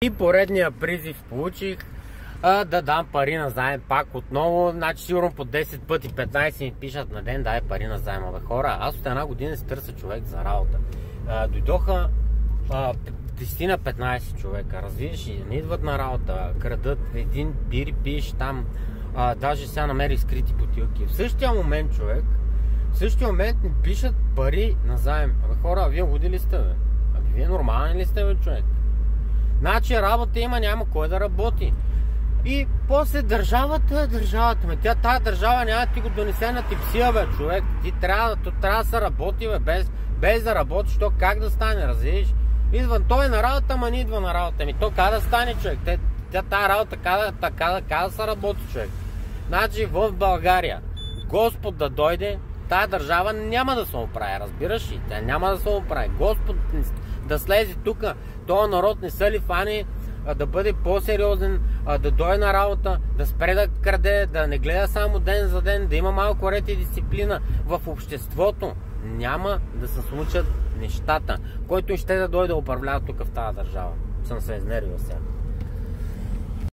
И поредния призив получих да дам пари на заем пак отново. Значи сигурно по 10 пъти, 15 ми пишат на ден: дай пари на заема. Бе, хора, аз от една година си търся човек за работа. Дойдоха 10 на 15 човека, развиш, и не идват на работа, крадат, един бири пиеш там, даже сега намерих скрити бутилки. В същия момент ми пишат пари на заем. Абе, хора, вие луди ли сте, бе? Вие нормални ли сте, бе, човек? Значи работа има, няма кой да работи. И после държавата, тая държава няма да ти го донесе на типсия, бе, човек. Ти трябва да се работи, бе, без да работиш, то как да стане, разбираш? Идва той на работа, ама не идва на работа. То как да стане, човек? Тая работа как да се работи, човек? Значи в България Господ да дойде, тая държава няма да се оправи, разбираш ли? Тя няма да се оправи. Господ да слезе тук, този народ не са ли фани, да бъде по-сериозен, да дойде на работа, да спре да краде, да не гледа само ден за ден, да има малко ред и дисциплина в обществото. Няма да се случат нещата. Който ще да дойде да управлява тук в тази държава. Съм се изнервил сега.